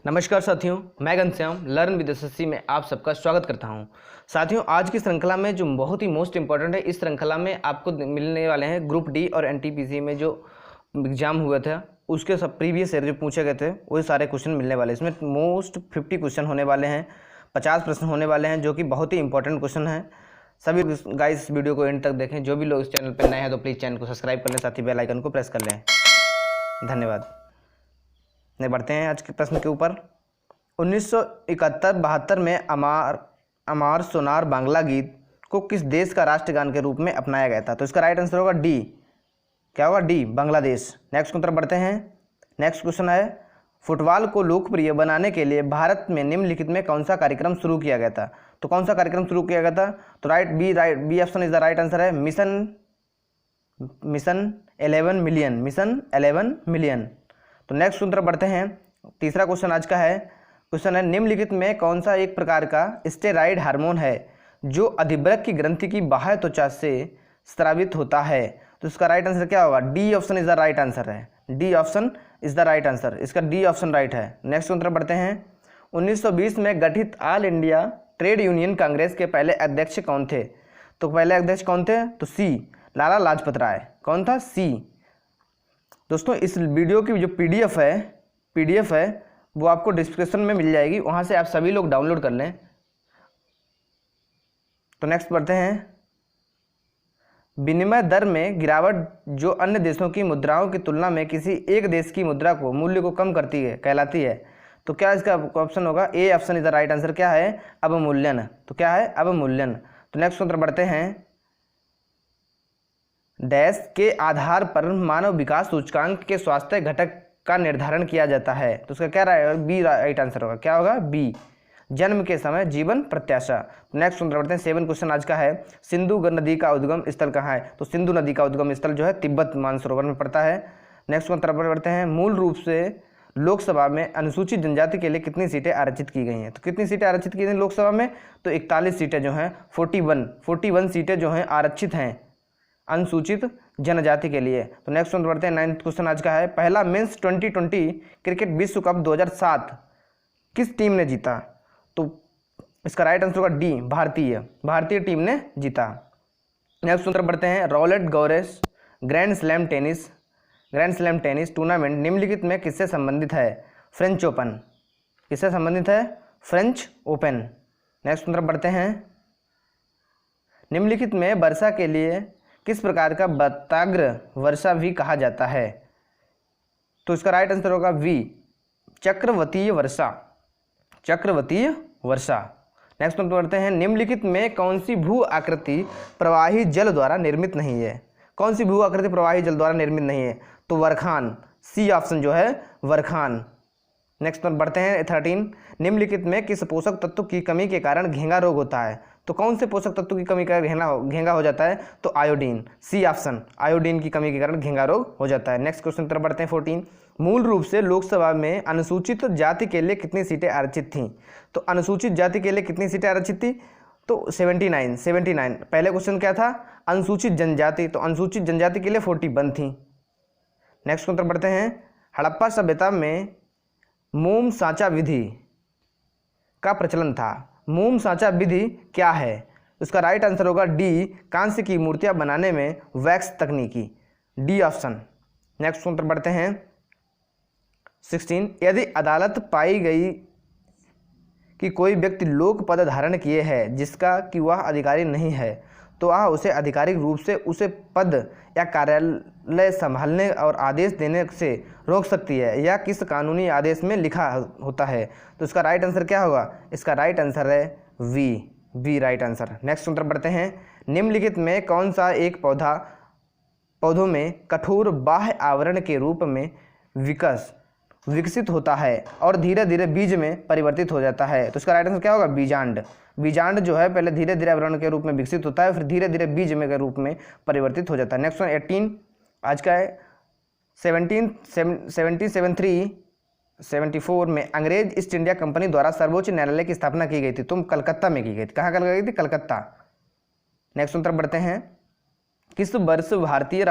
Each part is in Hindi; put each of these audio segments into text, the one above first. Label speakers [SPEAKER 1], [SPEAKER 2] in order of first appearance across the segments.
[SPEAKER 1] नमस्कार साथियों, मैं घनश्याम लर्न विद एसएससी में आप सबका स्वागत करता हूं। साथियों, आज की श्रृंखला में जो बहुत ही मोस्ट इंपॉर्टेंट है, इस श्रृंखला में आपको मिलने वाले हैं ग्रुप डी और एनटीपीसी में जो एग्जाम हुआ था उसके सब प्रीवियस ईयर जो पूछे गए थे वही सारे क्वेश्चन मिलने वाले हैं। इसमें मोस्ट 50 क्वेश्चन होने वाले हैं, 50 प्रश्न होने वाले हैं जो कि बहुत ही इंपॉर्टेंट क्वेश्चन हैं। सभी गाइस वीडियो को एंड तक देखें। जो भी लोग इस चैनल पर नए हैं तो प्लीज़ चैनल को सब्सक्राइब कर लें, साथ ही बेल आइकन को प्रेस कर लें। धन्यवाद। नहीं बढ़ते हैं आज के प्रश्न के ऊपर। 1971-72 में अमार सोनार बांग्ला गीत को किस देश का राष्ट्रगान के रूप में अपनाया गया था? तो इसका राइट आंसर होगा डी। क्या होगा? डी, बांग्लादेश। नेक्स्ट की तरफ बढ़ते हैं। नेक्स्ट क्वेश्चन है, फुटबॉल को लोकप्रिय बनाने के लिए भारत में निम्नलिखित में कौन सा कार्यक्रम शुरू किया गया था? तो कौन सा कार्यक्रम शुरू किया गया था? तो B option is the right answer है मिशन 11 मिलियन। Mission 11 million. तो नेक्स्ट की तरफ बढ़ते हैं। तीसरा क्वेश्चन आज का है, क्वेश्चन है, निम्नलिखित में कौन सा एक प्रकार का स्टेरॉइड हार्मोन है जो अधिवृक्क की ग्रंथि की बाह्य त्वचा से स्रावित होता है? तो इसका राइट आंसर क्या होगा? D option is the right answer है। D option is the right answer. इसका डी ऑप्शन राइट है। नेक्स्ट की तरफ बढ़ते हैं। 1920 में गठित All India Trade Union Congress के पहले अध्यक्ष कौन थे? तो पहले अध्यक्ष कौन थे? तो सी, लाला लाजपत राय। कौन था? सी। दोस्तों, इस वीडियो की जो पीडीएफ है वो आपको डिस्क्रिप्शन में मिल जाएगी, वहाँ से आप सभी लोग डाउनलोड कर लें। तो नेक्स्ट बढ़ते हैं। विनिमय दर में गिरावट जो अन्य देशों की मुद्राओं की तुलना में किसी एक देश की मुद्रा को मूल्य को कम करती है कहलाती है। तो क्या इसका ऑप्शन होगा? A option is the right answer. क्या है? अवमूल्यन। तो क्या है? अवमूल्यन। तो नेक्स्ट उत्तर बढ़ते हैं। डैश के आधार पर मानव विकास सूचकांक के स्वास्थ्य घटक का निर्धारण किया जाता है? तो उसका क्या राइट? बी राइट आंसर होगा। क्या होगा? बी, जन्म के समय जीवन प्रत्याशा। नेक्स्ट सुनते बढ़ते हैं। 7 क्वेश्चन आज का है, सिंधु नदी का उद्गम स्थल कहाँ है? तो सिंधु नदी का उद्गम स्थल जो है तिब्बत मानसरोवर में पड़ता है। नेक्स्ट की तरफ बढ़ते हैं। मूल रूप से लोकसभा में अनुसूचित जनजाति के लिए कितनी सीटें आरक्षित की गई हैं? तो कितनी सीटें आरक्षित की गई लोकसभा में? तो 41 सीटें जो हैं, 41 सीटें जो हैं आरक्षित हैं अनुसूचित जनजाति के लिए। तो नेक्स्ट वन बढ़ते हैं। 9th क्वेश्चन आज का है, पहला मेंस 2020 क्रिकेट विश्व कप 2007 किस टीम ने जीता? तो इसका राइट आंसर होगा डी, भारतीय टीम ने जीता। नेक्स्ट वन बढ़ते हैं। Roland Garros grand slam tennis tournament निम्नलिखित में किससे संबंधित है? French Open. किससे संबंधित है? French open. नेक्स्ट वन बढ़ते हैं। निम्नलिखित में वर्षा के लिए किस प्रकार का बताग्र वर्षा भी कहा जाता है? तो इसका राइट आंसर होगा वी, चक्रवतीय वर्षा। नेक्स्ट हम पढ़ते हैं। निम्नलिखित में कौन सी भू आकृति प्रवाही जल द्वारा निर्मित नहीं है? कौन सी भू आकृति प्रवाही जल द्वारा निर्मित नहीं है? तो वरखान, सी ऑप्शन जो है वरखान। नेक्स्ट पर बढ़ते हैं। 13, निम्नलिखित में किस पोषक तत्व की कमी के कारण घेंगा रोग होता है? तो कौन से पोषक तत्व की कमी का घेंगा हो जाता है? तो आयोडीन, सी ऑप्शन, आयोडीन की कमी के कारण घेंगा रोग हो जाता है। नेक्स्ट क्वेश्चन तरफ बढ़ते हैं। 14, मूल रूप से लोकसभा में अनुसूचित जाति के लिए कितनी सीटें आरक्षित थीं? तो अनुसूचित जाति के लिए कितनी सीटें आरक्षित थी? तो 79। पहले क्वेश्चन क्या था? अनुसूचित जनजाति, तो अनुसूचित जनजाति के लिए 41 थी। नेक्स्ट क्वेश्चन बढ़ते हैं। हड़प्पा सभ्यता में मोम सांचा विधि का प्रचलन था। मोम सांचा विधि क्या है? उसका राइट आंसर होगा डी, कांस्य की मूर्तियां बनाने में वैक्स तकनीकी, डी ऑप्शन। नेक्स्ट उत्तर बढ़ते हैं। 16, यदि अदालत पाई गई कि कोई व्यक्ति लोक पद धारण किए है जिसका कि वह अधिकारी नहीं है, तो वह उसे आधिकारिक रूप से उसे पद या कार्यालय संभालने और आदेश देने से रोक सकती है, या किस कानूनी आदेश में लिखा होता है? तो इसका राइट आंसर क्या होगा? इसका राइट आंसर है वी राइट आंसर। नेक्स्ट उत्तर बढ़ते हैं। निम्नलिखित में कौन सा एक पौधों में कठोर बाह्य आवरण के रूप में विकसित होता है और धीरे धीरे बीज में परिवर्तित हो जाता है? तो इसका राइट आंसर क्या होगा? बीजांड जो है पहले धीरे धीरे आवरण के रूप में विकसित होता है, फिर धीरे धीरे बीज में के रूप में परिवर्तित हो जाता है। नेक्स्ट वन 18 आज का है। 1774 में अंग्रेज ईस्ट इंडिया कंपनी द्वारा सर्वोच्च न्यायालय की स्थापना की गई थी। तुम कलकत्ता में की गई थी। कहाँ गई थी? कलकत्ता। नेक्स्ट उत्तर बढ़ते हैं। किस वर्ष भारतीय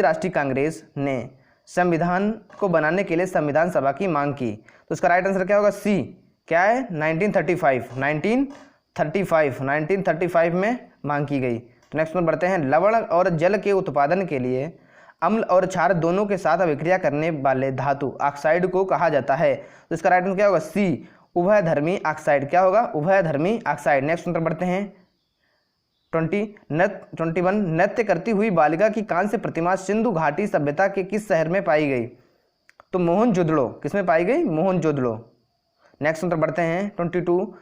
[SPEAKER 1] राष्ट्रीय कांग्रेस ने संविधान को बनाने के लिए संविधान सभा की मांग की? तो इसका राइट आंसर क्या होगा? सी। क्या है? 1935 में मांग की गई। तो नेक्स्ट में बढ़ते हैं, लवण और जल के उत्पादन के लिए अम्ल और क्षार दोनों के साथ अभिक्रिया करने वाले धातु ऑक्साइड को कहा जाता है? तो इसका राइट आंसर क्या होगा? सी, उभयधर्मी ऑक्साइड। क्या होगा? उभयधर्मी ऑक्साइड। नेक्स्ट उत्तर बढ़ते हैं 21, नृत्य करती हुई बालिका की कांस्य प्रतिमा सिंधु घाटी सभ्यता के किस शहर में पाई गई? तो मोहनजोदड़ो। किसमें पाई गई? मोहनजोदड़ो। नेक्स्ट उत्तर बढ़ते हैं 22,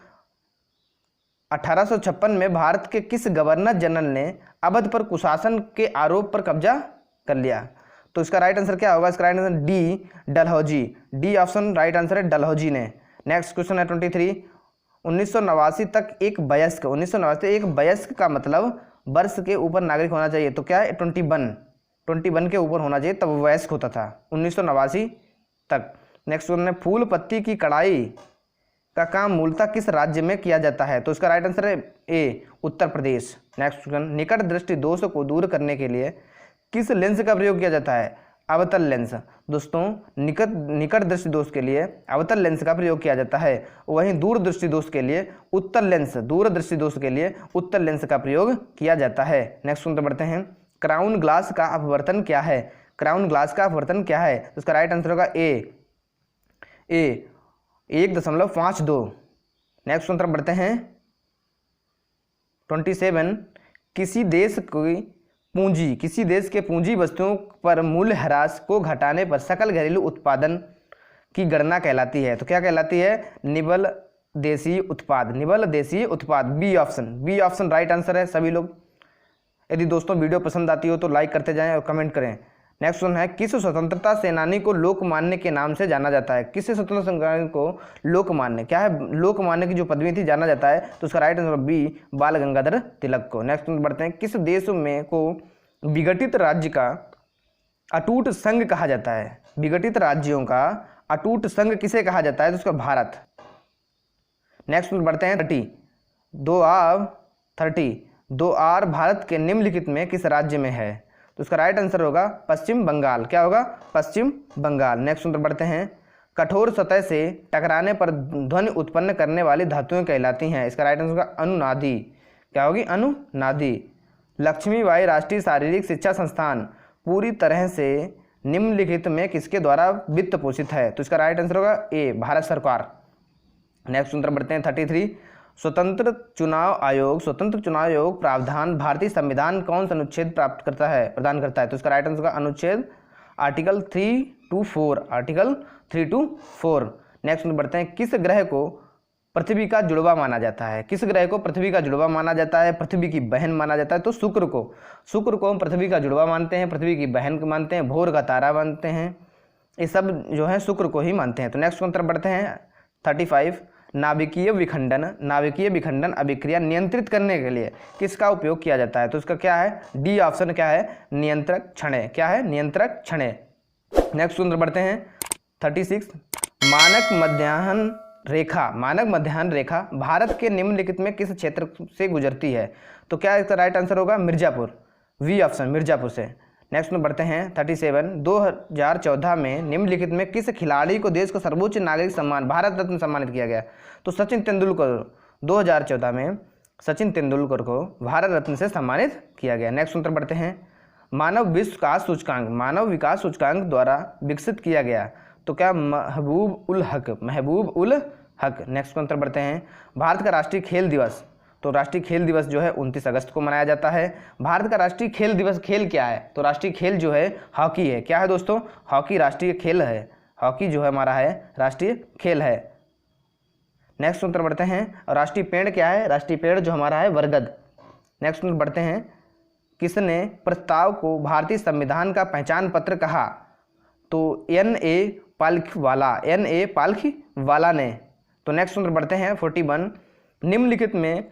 [SPEAKER 1] 1856 में भारत के किस गवर्नर जनरल ने अवध पर कुशासन के आरोप पर कब्जा कर लिया? तो इसका राइट आंसर क्या होगा? इसका right answer D, Dalhousie. D option right answer है, डलहौजी ने। नेक्स्ट क्वेश्चन है 23, 1989 तक एक वयस्क, 1989 एक वयस्क का मतलब वर्ष के ऊपर नागरिक होना चाहिए। तो क्या है? 21 के ऊपर होना चाहिए, तब वयस्क होता था 1989 तक। नेक्स्ट क्वेश्चन है, फूल पत्ती की कढ़ाई का काम मूलतः किस राज्य में किया जाता है? तो इसका राइट आंसर है ए, उत्तर प्रदेश। नेक्स्ट क्वेश्चन, निकट दृष्टि दोष को दूर करने के लिए किस लेंस का प्रयोग किया जाता है? अवतल लेंस। दोस्तों, निकट दृष्टि दोष के लिए अवतल लेंस का प्रयोग किया जाता है, वहीं दूर दृष्टि दोष के लिए उत्तल लेंस, दूर दृष्टि दोष के लिए उत्तल लेंस का प्रयोग किया जाता है। नेक्स्ट सुनते बढ़ते हैं, क्राउन ग्लास का अपवर्तन क्या है? क्राउन ग्लास का अपवर्तन क्या है? तो इसका राइट आंसर होगा ए 1.52। नेक्स्ट सुनते बढ़ते हैं 27, किसी देश के पूंजी वस्तुओं पर मूल्य ह्रास को घटाने पर सकल घरेलू उत्पादन की गणना कहलाती है? तो क्या कहलाती है? निबल देशी उत्पाद। बी ऑप्शन राइट आंसर है सभी लोग। यदि दोस्तों वीडियो पसंद आती हो तो लाइक करते जाएं और कमेंट करें। नेक्स्ट वन है, किस स्वतंत्रता सेनानी को लोकमान्य के नाम से जाना जाता है? किस स्वतंत्रता सेनानी को लोकमान्य, क्या है, लोकमान्य की जो पदवी थी, जाना जाता है? तो उसका राइट आंसर बी, बाल गंगाधर तिलक को। नेक्स्ट बढ़ते हैं, किस देश में को विघटित राज्य का अटूट संघ कहा जाता है? विघटित राज्यों का अटूट संघ किसे कहा जाता है? तो उसका भारत। नेक्स्ट बढ़ते हैं 2R भारत के निम्नलिखित में किस राज्य में है? तो उसका राइट आंसर होगा पश्चिम बंगाल। क्या होगा? पश्चिम बंगाल। नेक्स्ट उत्तर बढ़ते हैं, कठोर सतह से टकराने पर ध्वनि उत्पन्न करने वाली धातुएं कहलाती हैं? इसका राइट आंसर होगा अनुनादी। क्या होगी? अनुनादी। लक्ष्मीबाई राष्ट्रीय शारीरिक शिक्षा संस्थान पूरी तरह से निम्नलिखित में किसके द्वारा वित्त पोषित है? तो इसका राइट आंसर होगा ए, भारत सरकार। नेक्स्ट उत्तर बढ़ते हैं 33, स्वतंत्र चुनाव आयोग प्रावधान भारतीय संविधान कौन सा अनुच्छेद प्रदान करता है? तो इसका राइट आंसर होगा अनुच्छेद आर्टिकल 3 to 4। नेक्स्ट बढ़ते हैं, किस ग्रह को पृथ्वी का जुड़वा माना जाता है? किस ग्रह को पृथ्वी का जुड़वा माना जाता है, पृथ्वी की बहन माना जाता है? तो शुक्र को हम पृथ्वी का जुड़वा मानते हैं, पृथ्वी की बहन को मानते हैं, भोर का तारा मानते हैं, ये सब जो है शुक्र को ही मानते हैं। तो नेक्स्ट उत्तर बढ़ते हैं 35, नाभिकीय विखंडन अभिक्रिया नियंत्रित करने के लिए किसका उपयोग किया जाता है? तो इसका क्या है? डी ऑप्शन क्या है? नियंत्रक क्षण। क्या है? नियंत्रक क्षण। नेक्स्ट सूत्र बढ़ते हैं 36, मानक मध्याह्न रेखा भारत के निम्नलिखित में किस क्षेत्र से गुजरती है? तो क्या इसका राइट आंसर होगा? मिर्जापुर। वी ऑप्शन, मिर्जापुर से। नेक्स्ट में बढ़ते हैं 37, 2014 में निम्नलिखित में किस खिलाड़ी को देश का सर्वोच्च नागरिक सम्मान भारत रत्न सम्मानित किया गया? तो सचिन तेंदुलकर, 2014 में सचिन तेंदुलकर को भारत रत्न से सम्मानित किया गया। नेक्स्ट उत्तर बढ़ते हैं, मानव विकास सूचकांक द्वारा विकसित किया गया? तो क्या महबूब उल हक। नेक्स्ट उत्तर बढ़ते हैं, भारत का राष्ट्रीय खेल दिवस, तो राष्ट्रीय खेल दिवस जो है 29 अगस्त को मनाया जाता है। भारत का राष्ट्रीय खेल दिवस, खेल क्या है? तो राष्ट्रीय खेल जो है हॉकी है। क्या है दोस्तों? हॉकी राष्ट्रीय खेल है। हॉकी जो है हमारा है राष्ट्रीय खेल है। नेक्स्ट उत्तर बढ़ते हैं, राष्ट्रीय पेड़ क्या है? राष्ट्रीय पेड़ जो हमारा है बरगद। नेक्स्ट उत्तर बढ़ते हैं, किसने प्रस्ताव को भारतीय संविधान का पहचान पत्र कहा? तो N.A. पाल्खीवाला ने। तो नेक्स्ट उत्तर बढ़ते हैं 41, निम्नलिखित में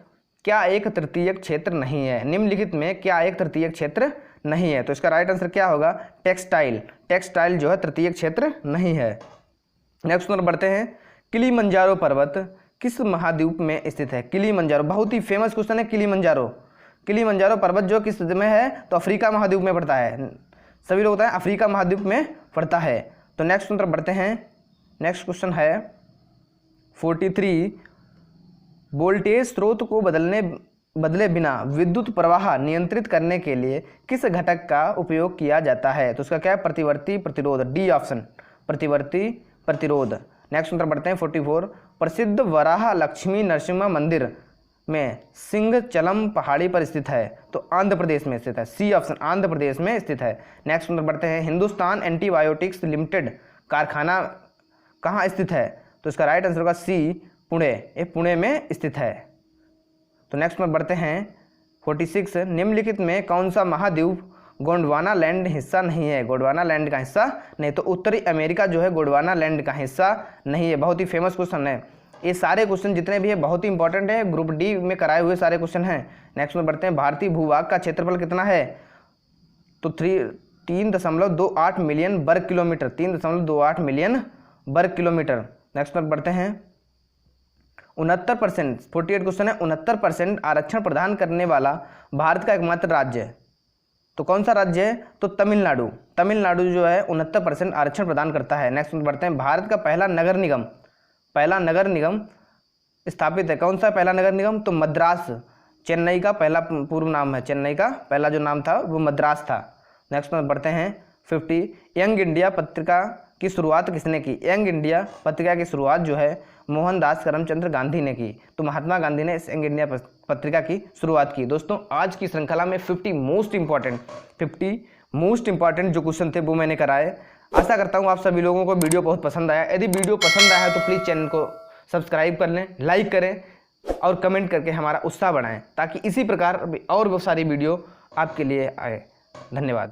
[SPEAKER 1] क्या एक तृतीयक क्षेत्र नहीं है? निम्नलिखित में क्या एक तृतीयक क्षेत्र नहीं है? तो इसका राइट आंसर क्या होगा? टेक्सटाइल जो है तृतीयक क्षेत्र नहीं है। नेक्स्ट नंबर बढ़ते हैं, किलिमंजारो पर्वत किस महाद्वीप में स्थित है? किलिमंजारो बहुत ही फेमस क्वेश्चन है। किलिमंजारो पर्वत जो किस में है? तो अफ्रीका महाद्वीप में पड़ता है। सभी लोग बताएं अफ्रीका महाद्वीप में पड़ता है। तो नेक्स्ट तरफ बढ़ते हैं। नेक्स्ट क्वेश्चन है 43, वोल्टेज स्रोत को बदले बिना विद्युत प्रवाह नियंत्रित करने के लिए किस घटक का उपयोग किया जाता है? तो उसका क्या है? प्रतिवर्ती प्रतिरोध, डी ऑप्शन, प्रतिवर्ती प्रतिरोध। नेक्स्ट तरफ बढ़ते हैं 44, प्रसिद्ध वराह लक्ष्मी नरसिम्हा मंदिर में सिंघचलम पहाड़ी पर स्थित है। तो आंध्र प्रदेश में स्थित है, सी ऑप्शन, आंध्र प्रदेश में स्थित है। नेक्स्ट तरफ बढ़ते हैं, हिंदुस्तान एंटीबायोटिक्स लिमिटेड कारखाना कहाँ स्थित है? तो इसका राइट आंसर होगा सी, पुणे, ये पुणे में स्थित है। तो नेक्स्ट में बढ़ते हैं 46, निम्नलिखित में कौन सा महाद्वीप गोंडवाना लैंड हिस्सा नहीं है? गोंडवाना लैंड का हिस्सा नहीं, तो उत्तरी अमेरिका जो है गोंडवाना लैंड का हिस्सा नहीं है। बहुत ही फेमस क्वेश्चन है। ये सारे क्वेश्चन जितने भी है बहुत ही इंपॉर्टेंट है, ग्रुप डी में कराए हुए सारे क्वेश्चन हैं। नेक्स्ट में बढ़ते हैं, भारतीय भूभाग का क्षेत्रफल कितना है? तो 3.28 मिलियन वर्ग किलोमीटर, 3.28 मिलियन वर्ग किलोमीटर। नेक्स्ट में बढ़ते हैं 69%, 48 क्वेश्चन है, 69% आरक्षण प्रदान करने वाला भारत का एकमात्र राज्य है। तो कौन सा राज्य है? तो तमिलनाडु। तमिलनाडु जो है 69% आरक्षण प्रदान करता है। नेक्स्ट में बढ़ते हैं, भारत का पहला नगर निगम स्थापित है। कौन सा पहला नगर निगम? तो मद्रास, चेन्नई का पहला पूर्व नाम है, चेन्नई का पहला जो नाम था वो मद्रास था। नेक्स्ट में बढ़ते हैं 50, यंग इंडिया पत्रिका की शुरुआत किसने की? यंग इंडिया पत्रिका की शुरुआत जो है मोहनदास करमचंद गांधी ने की। तो महात्मा गांधी ने इस यंग इंडिया पत्रिका की शुरुआत की। दोस्तों आज की श्रृंखला में 50 मोस्ट इंपॉर्टेंट जो क्वेश्चन थे वो मैंने कराए। आशा करता हूँ आप सभी लोगों को वीडियो बहुत पसंद आया। यदि वीडियो पसंद आया है तो प्लीज़ चैनल को सब्सक्राइब कर लें, लाइक करें और कमेंट करके हमारा उत्साह बढ़ाएं, ताकि इसी प्रकार और बहुत सारी वीडियो आपके लिए आए। धन्यवाद।